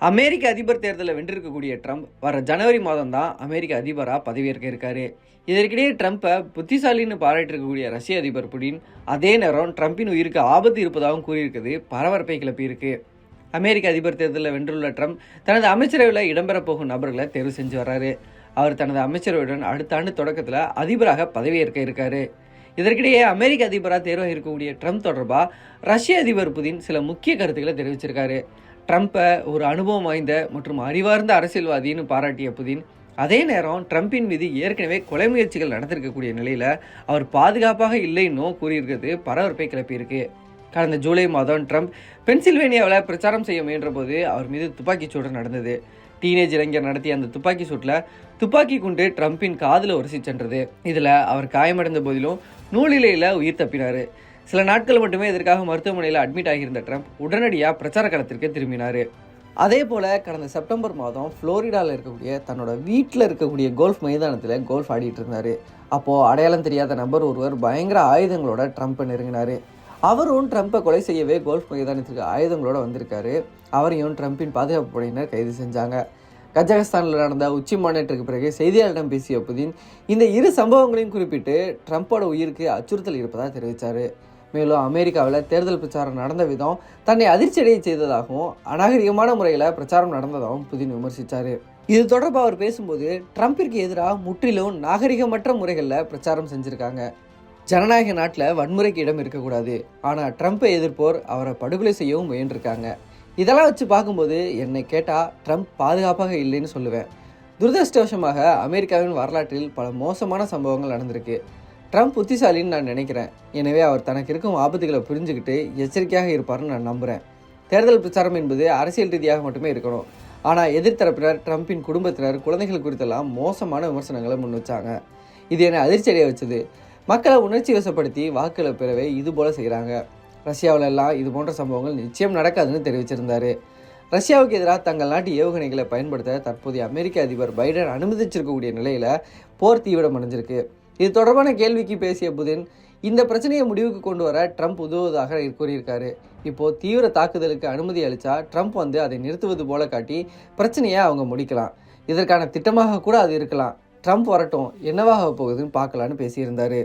அமெரிக்க அதிபர் தேர்தலில் வென்றிருக்கக்கூடிய ட்ரம்ப் வர ஜனவரி மாதம் தான் அமெரிக்க அதிபராக பதவியேற்க இருக்காரு. இதற்கிடையே ட்ரம்ப்பை புத்திசாலின்னு பாராட்டிருக்கக்கூடிய ரஷ்ய அதிபர் புடின் அதே நேரம் ட்ரம்பின் உயிருக்கு ஆபத்து இருப்பதாகவும் கூறியிருக்கிறது பரபரப்பை கிளப்பியிருக்கு. அமெரிக்க அதிபர் தேர்தலில் வென்றுள்ள ட்ரம்ப் தனது அமைச்சரவையில் இடம்பெறப் போகும் நபர்களை தேர்வு செஞ்சு வர்றாரு. அவர் தனது அமைச்சரவையுடன் அடுத்த ஆண்டு தொடக்கத்தில் அதிபராக பதவியேற்க இருக்காரு. இதற்கிடையே அமெரிக்க அதிபராக தேர்வாக இருக்கக்கூடிய ட்ரம்ப் தொடர்பாக ரஷ்ய அதிபர் புதின் சில முக்கிய கருத்துக்களை தெரிவிச்சிருக்காரு. ட்ரம்ப்பை ஒரு அனுபவம் வாய்ந்த மற்றும் அறிவார்ந்த அரசியல்வாதின்னு பாராட்டிய புதின் அதே நேரம் ட்ரம்பின் மீது ஏற்கனவே கொலை முயற்சிகள் நடந்திருக்கக்கூடிய நிலையில் அவர் பாதுகாப்பாக இல்லைன்னும் கூறியிருக்கிறது பரபரப்பை கிளப்பியிருக்கு. கடந்த ஜூலை மாதம் ட்ரம்ப் பென்சில்வேனியாவில் பிரச்சாரம் செய்ய முயன்ற போது அவர் மீது துப்பாக்கிச் சூடு நடந்தது. டீனேஜ் இளைஞர் நடத்திய அந்த துப்பாக்கி சூட்டில் துப்பாக்கி குண்டு ட்ரம்பின் காதில் உரசி சென்றது. இதில் அவர் காயமடைந்த போதிலும் நூலிலையில் உயிர் தப்பினார். சில நாட்கள் மட்டுமே இதற்காக மருத்துவமனையில் அட்மிட் ஆகியிருந்த ட்ரம்ப் உடனடியாக பிரச்சார களத்திற்கு திரும்பினார். அதே போல் கடந்த செப்டம்பர் மாதம் ஃப்ளோரிடாவில் இருக்கக்கூடிய தன்னோட வீட்டில் இருக்கக்கூடிய கோல்ஃப் மைதானத்தில் கோல்ஃப் ஆடிட்டு இருந்தார். அப்போது அடையாளம் தெரியாத நபர் ஒருவர் பயங்கர ஆயுதங்களோட ட்ரம்ப்பை நெருங்கினார். அவரும் ட்ரம்ப்பை கொலை செய்யவே கோல்ஃப் மைதானத்திற்கு ஆயுதங்களோட வந்திருக்காரு. அவரையும் ட்ரம்பின் பாதுகாப்பு படையினர் கைது செஞ்சாங்க. கஜகஸ்தானில் நடந்த உச்சி மாநாட்டிற்கு பிறகு செய்தியாளரிடம் பேசிய புதின் இந்த இரு சம்பவங்களையும் குறிப்பிட்டு ட்ரம்ப்போட உயிருக்கு அச்சுறுத்தல் இருப்பதாக தெரிவித்தார். மேலும் அமெரிக்காவில் தேர்தல் பிரச்சாரம் நடந்த விதம் தன்னை அதிர்ச்சியடைய செய்ததாகவும் அநாகரிகமான முறையில் பிரச்சாரம் நடந்ததாகவும் புதின் விமர்சித்தார். இது தொடர்பாக அவர் பேசும்போது ட்ரம்பிற்கு எதிராக முற்றிலும் நாகரிகமற்ற முறைகளில் பிரச்சாரம் செஞ்சுருக்காங்க. ஜனநாயக நாட்டில் வன்முறைக்கு இடம் இருக்கக்கூடாது, ஆனால் ட்ரம்ப்பை எதிர்ப்போர் அவரை படுகொலை செய்யவும் முயன்றிருக்காங்க. இதெல்லாம் வச்சு பார்க்கும்போது என்னை கேட்டால் ட்ரம்ப் பாதுகாப்பாக இல்லைன்னு சொல்லுவேன். துரதிருஷ்டவசமாக அமெரிக்காவின் வரலாற்றில் பல மோசமான சம்பவங்கள் நடந்திருக்கு. ட்ரம்ப் புத்திசாலின்னு நான் நினைக்கிறேன். எனவே அவர் தனக்கு இருக்கும் ஆபத்துகளை புரிஞ்சுக்கிட்டு எச்சரிக்கையாக இருப்பார்னு நான் நம்புகிறேன். தேர்தல் பிரச்சாரம் என்பது அரசியல் ரீதியாக மட்டுமே இருக்கணும். ஆனால் எதிர்த்தரப்பினர் ட்ரம்பின் குடும்பத்தினர் குழந்தைகள் குறித்தெல்லாம் மோசமான விமர்சனங்களை முன் வச்சாங்க. இது என்னை அதிர்ச்சியடைய வச்சது. மக்களை உணர்ச்சி வசப்படுத்தி வாக்குகளை பெறவே இது போல செய்கிறாங்க. ரஷ்யாவிலெல்லாம் இது போன்ற சம்பவங்கள் நிச்சயம் நடக்காதுன்னு தெரிவிச்சிருந்தார். ரஷ்யாவுக்கு எதிராக தங்கள் நாட்டு ஏவுகணைகளை பயன்படுத்த தற்போதைய அமெரிக்க அதிபர் பைடன் அனுமதிச்சிருக்கக்கூடிய நிலையில் போர் தீவிரம் அடைஞ்சிருக்கு. இது தொடர்பான கேள்விக்கு பேசிய புதின் இந்த பிரச்சனையை முடிவுக்கு கொண்டு வர ட்ரம்ப் உதவுவதாக கூறியிருக்காரு. இப்போது தீவிர தாக்குதலுக்கு அனுமதி அளித்தா ட்ரம்ப் அதை நிறுத்துவது போல காட்டி பிரச்சனையை அவங்க முடிக்கலாம். இதற்கான திட்டமாக கூட அது இருக்கலாம். ட்ரம்ப் வரட்டும், என்னவாக போகுதுன்னு பார்க்கலான்னு பேசியிருந்தார்.